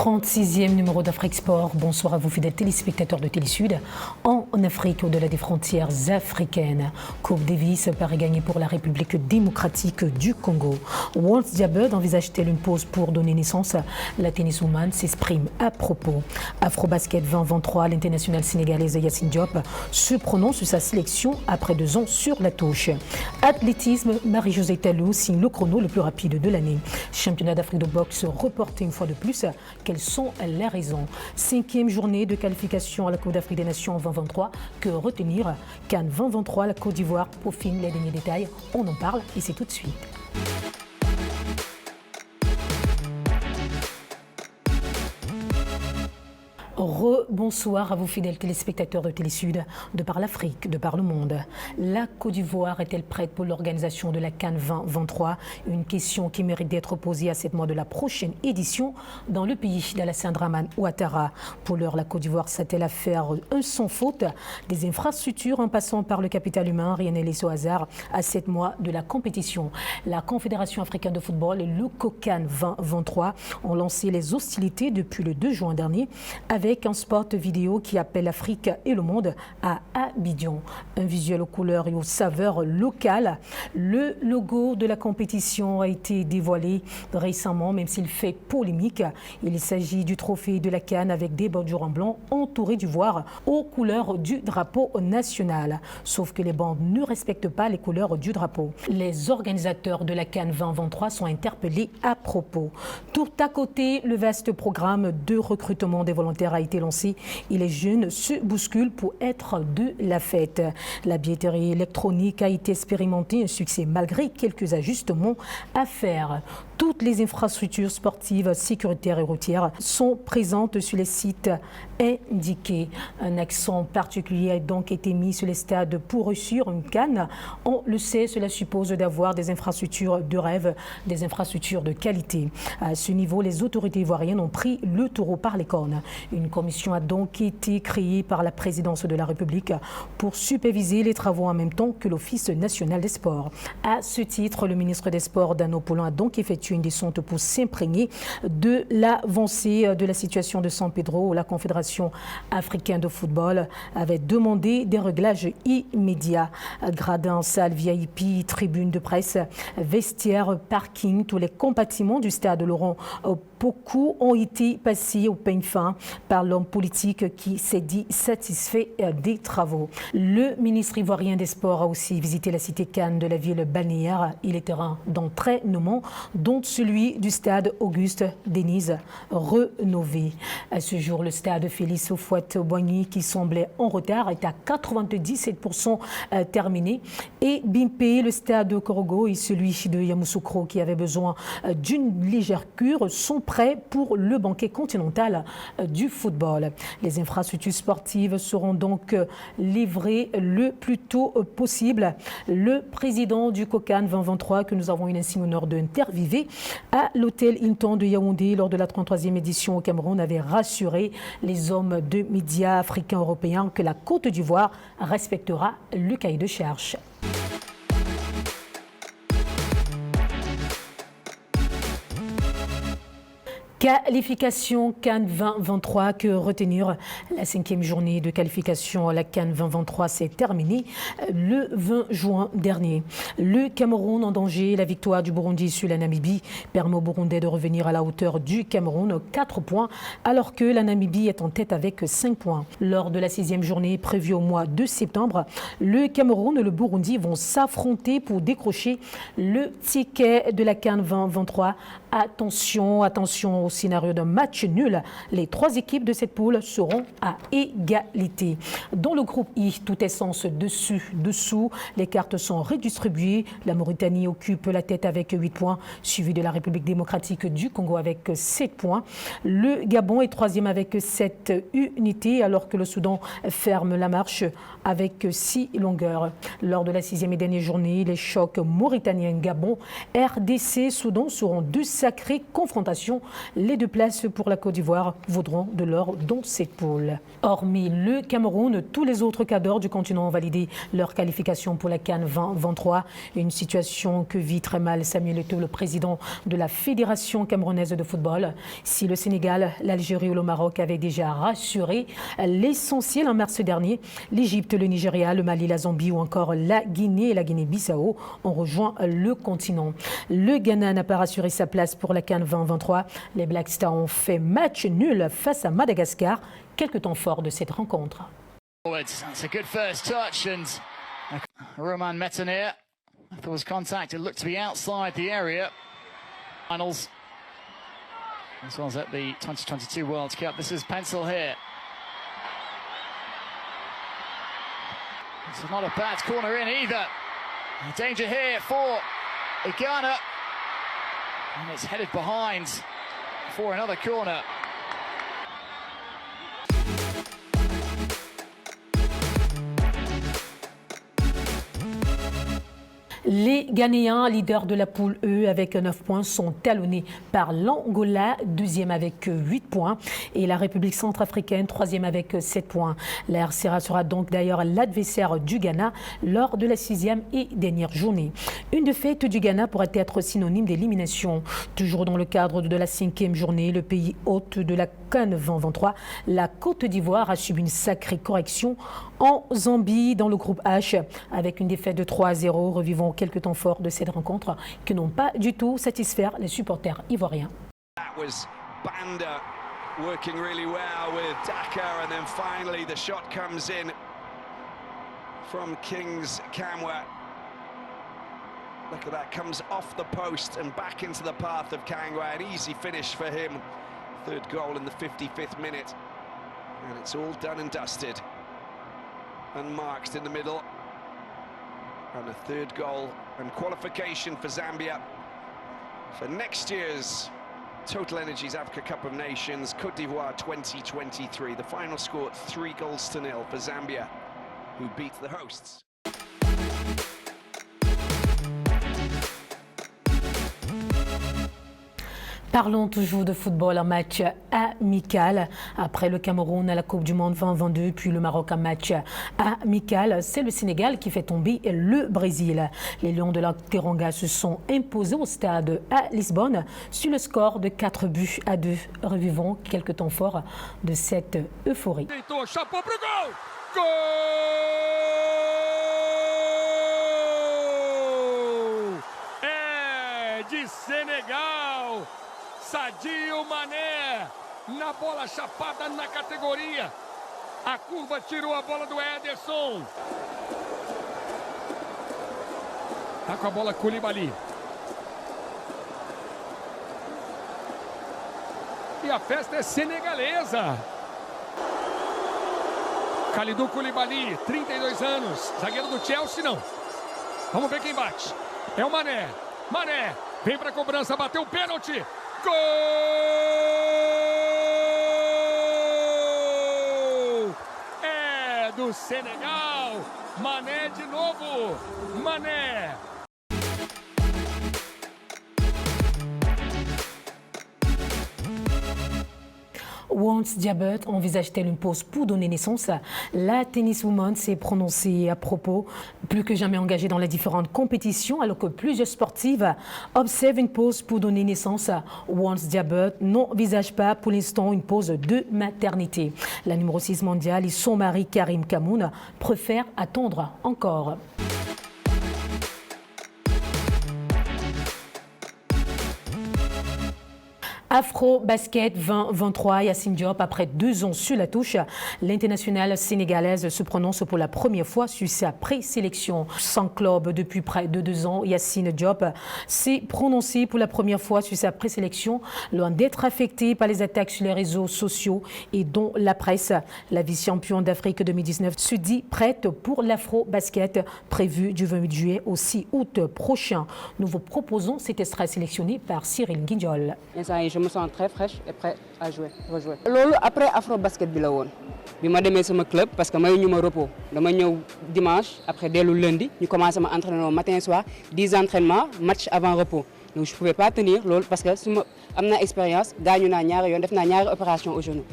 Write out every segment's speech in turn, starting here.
36e numéro d'Afrique Sport. Bonsoir à vous fidèles téléspectateurs de Télésud. En Afrique, au-delà des frontières africaines, Coupe Davis paraît gagnée pour la République démocratique du Congo. Wolves Diabird envisage-t-elle une pause pour donner naissance? La tenniswoman s'exprime à propos. Afrobasket 2023, l'internationale sénégalaise Yacine Diop se prononce sur sa sélection après 2 ans sur la touche. Athlétisme, Marie-Josée Talou signe le chrono le plus rapide de l'année. Championnat d'Afrique de boxe reporté une fois de plus. Quelles sont les raisons? 5e journée de qualification à la Coupe d'Afrique des Nations en 2023. Que retenir? CAN 2023, la Côte d'Ivoire peaufine les derniers détails. On en parle et c'est tout de suite. Bonsoir à vous fidèles téléspectateurs de Télésud, de par l'Afrique, de par le monde. La Côte d'Ivoire est-elle prête pour l'organisation de la CAN 2023? Une question qui mérite d'être posée à 7 mois de la prochaine édition dans le pays d'Alassane Dramane Ouattara. Pour l'heure, la Côte d'Ivoire s'attelle à faire un sans faute des infrastructures en passant par le capital humain. Rien n'est laissé au hasard à 7 mois de la compétition. La Confédération africaine de football et le COCAN 2023 ont lancé les hostilités depuis le 2 juin dernier avec un spot vidéo qui appelle l'Afrique et le monde à Abidjan. Un visuel aux couleurs et aux saveurs locales. Le logo de la compétition a été dévoilé récemment, même s'il fait polémique. Il s'agit du trophée de la CAN avec des bordures en blanc entourées d'ivoire aux couleurs du drapeau national. Sauf que les bandes ne respectent pas les couleurs du drapeau. Les organisateurs de la CAN 2023 sont interpellés à propos. Tout à côté, le vaste programme de recrutement des volontaires a été lancé et les jeunes se bousculent pour être de la fête. La billetterie électronique a été expérimentée, un succès malgré quelques ajustements à faire. Toutes les infrastructures sportives, sécuritaires et routières sont présentes sur les sites indiqués. Un accent particulier a donc été mis sur les stades pour réussir une CAN. On le sait, cela suppose d'avoir des infrastructures de rêve, des infrastructures de qualité. À ce niveau, les autorités ivoiriennes ont pris le taureau par les cornes. Une commission a donc été créée par la présidence de la République pour superviser les travaux en même temps que l'Office national des sports. À ce titre, le ministre des Sports, Dano Poulon, a donc effectué une descente pour s'imprégner de l'avancée de la situation de San Pedro, où la Confédération africaine de football avait demandé des réglages immédiats. Gradins, salles VIP, tribunes de presse, vestiaires, parking, tous les compartiments du stade Laurent Pokou ont été passés au peigne fin par l'homme politique qui s'est dit satisfait des travaux. Le ministre ivoirien des Sports a aussi visité la cité Cannes de la ville balnéaire et les terrains d'entraînement, dont celui du stade Auguste Denise rénové. À ce jour, le stade Félix Houphouët-Boigny, qui semblait en retard, est à 97% terminé. Et Bimpé, le stade Korogo et celui de Yamoussoukro, qui avait besoin d'une légère cure, sont prêts pour le banquet continental du football. Les infrastructures sportives seront donc livrées le plus tôt possible. Le président du COCAN 2023, que nous avons eu l'insigne honneur d'interviewer à l'hôtel Hilton de Yaoundé lors de la 33e édition au Cameroun, avait rassuré les hommes de médias africains européens que la Côte d'Ivoire respectera le cahier de charge. Qualification CAN 2023, que retenir? La 5e journée de qualification à la CAN 2023 s'est terminée le 20 juin dernier. Le Cameroun en danger, la victoire du Burundi sur la Namibie permet aux Burundais de revenir à la hauteur du Cameroun, 4 points, alors que la Namibie est en tête avec 5 points. Lors de la 6e journée prévue au mois de septembre, le Cameroun et le Burundi vont s'affronter pour décrocher le ticket de la CAN 2023. Attention au scénario d'un match nul. Les 3 équipes de cette poule seront à égalité. Dans le groupe I, tout est sens dessous. Les cartes sont redistribuées. La Mauritanie occupe la tête avec 8 points, suivi de la République démocratique du Congo avec 7 points. Le Gabon est 3e avec 7 unités, alors que le Soudan ferme la marche avec 6 longueurs. Lors de la 6e et dernière journée, les chocs Mauritanien-Gabon, RDC-Soudan seront 2 sacrées confrontations. Les 2 places pour la Côte d'Ivoire vaudront de l'or dans cette poule. Hormis le Cameroun, tous les autres cadres du continent ont validé leur qualification pour la CAN 2023. Une situation que vit très mal Samuel Eto'o, le président de la Fédération camerounaise de football. Si le Sénégal, l'Algérie ou le Maroc avaient déjà rassuré l'essentiel en mars dernier, l'Égypte, le Nigeria, le Mali, la Zambie ou encore la Guinée et la Guinée-Bissau ont rejoint le continent. Le Ghana n'a pas rassuré sa place pour la CAN 2023. Les Black Stars ont fait match nul face à Madagascar. Quelques temps forts de cette rencontre. It's a good first touch and Roman Metanir. If there was contact, it looked to be outside the area. Finals, as well as at the 2022 World Cup. This is Pencil here. This is not a bad corner in either. Danger here for Ghana. And it's headed behind for another corner. Les Ghanéens, leaders de la poule E avec 9 points, sont talonnés par l'Angola, 2e avec 8 points, et la République centrafricaine, 3e avec 7 points. La RCA sera donc d'ailleurs l'adversaire du Ghana lors de la 6e et dernière journée. Une défaite du Ghana pourrait être synonyme d'élimination. Toujours dans le cadre de la 5e journée, le pays hôte de la CAN 2023, la Côte d'Ivoire a subi une sacrée correction en Zambie dans le groupe H avec une défaite de 3-0. Revivons quelques temps forts de cette rencontre qui n'ont pas du tout satisfait les supporters ivoiriens. That was Banda working really well with Daka, and then finally the shot comes in from Kings Kamwa. Look at that, comes off the post and back into the path of Kangwa. An easy finish for him. 3rd goal in the 55th minute. And it's all done and dusted. Unmarked in the middle. And a 3rd goal and qualification for Zambia for next year's Total Energies Africa Cup of Nations, Côte d'Ivoire 2023. The final score 3-0 for Zambia, who beat the hosts. Parlons toujours de football en match amical. Après le Cameroun à la Coupe du Monde 2022, puis le Maroc en match amical, c'est le Sénégal qui fait tomber le Brésil. Les Lions de la Teranga se sont imposés au stade à Lisbonne sur le score de 4-2. Revivons quelques temps forts de cette euphorie. Sénégal, Sadio Mané, na bola chapada na categoria. A curva tirou a bola do Ederson. Tá com a bola Koulibaly. E a festa é senegalesa. Kalidou Koulibaly, 32 anos, zagueiro do Chelsea, não. Vamos ver quem bate. É o Mané. Mané, vem para a cobrança, bateu o pênalti. Gol! É do Senegal. Mané de novo. Mané. Once Diabet envisage-t-elle une pause pour donner naissance? La tenniswoman s'est prononcée à propos, plus que jamais engagée dans les différentes compétitions, alors que plusieurs sportives observent une pause pour donner naissance. Once Diabet n'envisage pas pour l'instant une pause de maternité. La numéro 6 mondiale et son mari Karim Kamoun préfèrent attendre encore. Afro Basket 2023, Yacine Diop, après 2 ans sur la touche, l'internationale sénégalaise se prononce pour la première fois sur sa présélection. Sans club depuis près de 2 ans, Yacine Diop s'est prononcé pour la première fois sur sa présélection, loin d'être affecté par les attaques sur les réseaux sociaux et dont la presse. La vice-championne d'Afrique 2019 se dit prête pour l'Afro Basket prévu du 28 juillet au 6 août prochain. Nous vous proposons cet extrait sélectionné par Cyril Guignol. Je me sens très fraîche et prête à rejouer. Lolo après Afro Basket bi la woon bi ma demee sama club parce que mayu ñu ma repos dama ñëw dimanche après dellu lundi ñu commencé ma entraîner matin soir 10 entraînements match avant repos donc je pouvais pas tenir loolu parce que su ma am na expérience gaañu naa ñaari yoon def naa ñaari opération au genou.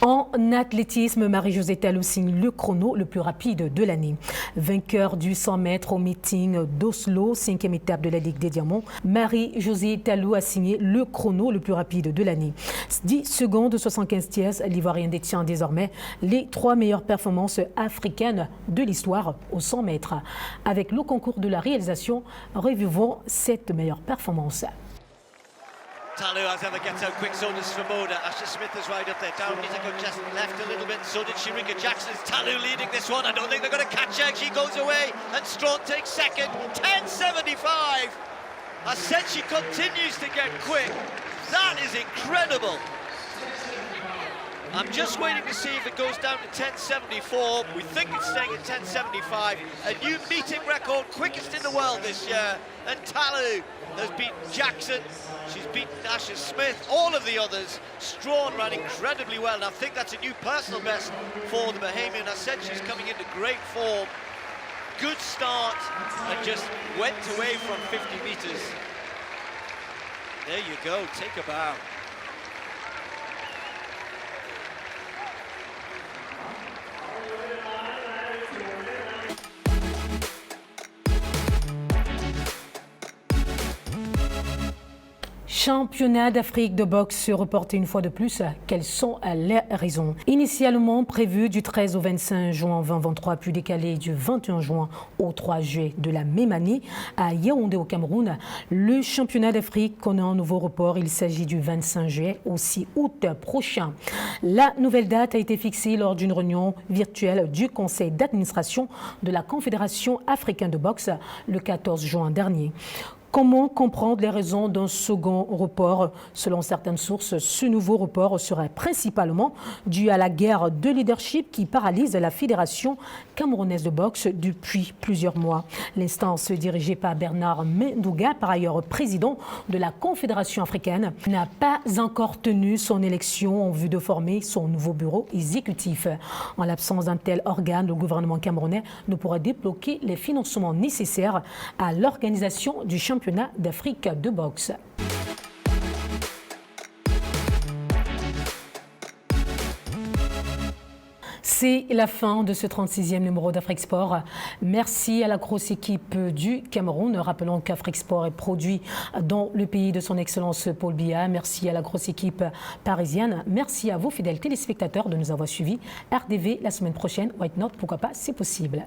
En athlétisme, Marie-Josée Tallou signe le chrono le plus rapide de l'année. Vainqueur du 100 mètres au meeting d'Oslo, 5e étape de la Ligue des Diamants, Marie-Josée Tallou a signé le chrono le plus rapide de l'année. 10 secondes 75 tiers, l'Ivoirienne détient désormais les 3 meilleures performances africaines de l'histoire au 100 mètres. Avec le concours de la réalisation, revivons cette meilleure performance. Tallou as ever gets out quick, so does Svoboda. Asher Smith is right up there. Down needs to go just left a little bit, so did Sharika Jackson. Tallou leading this one. I don't think they're going to catch her. She goes away, and Strawn takes second. 10.75. I said she continues to get quick. That is incredible. I'm just waiting to see if it goes down to 10.74. We think it's staying at 10.75. A new meeting record, quickest in the world this year. And Tallou has beaten Jackson. She's beaten Asher Smith, all of the others. Strawn ran incredibly well, and I think that's a new personal best for the Bahamian. I said she's coming into great form. Good start, and just went away from 50 metres. There you go, take a bow. Championnat d'Afrique de boxe reporté une fois de plus. Quelles sont les raisons? Initialement prévu du 13 au 25 juin 2023, puis décalé du 21 juin au 3 juillet de la même année à Yaoundé au Cameroun, le championnat d'Afrique connaît un nouveau report. Il s'agit du 25 juillet au 6 août prochain. La nouvelle date a été fixée lors d'une réunion virtuelle du conseil d'administration de la Confédération africaine de boxe le 14 juin dernier. Comment comprendre les raisons d'un second report? Selon certaines sources, ce nouveau report serait principalement dû à la guerre de leadership qui paralyse la Fédération camerounaise de boxe depuis plusieurs mois. L'instance dirigée par Bernard Mendouga, par ailleurs président de la Confédération africaine, n'a pas encore tenu son élection en vue de former son nouveau bureau exécutif. En l'absence d'un tel organe, le gouvernement camerounais ne pourra débloquer les financements nécessaires à l'organisation du championnat d'Afrique de boxe. C'est la fin de ce 36e numéro d'Afrique Sport. Merci à la grosse équipe du Cameroun. Rappelons qu'Afrique Sport est produit dans le pays de son excellence Paul Biya. Merci à la grosse équipe parisienne. Merci à vous, fidèles téléspectateurs, de nous avoir suivis. RDV la semaine prochaine. White Note, pourquoi pas, c'est possible.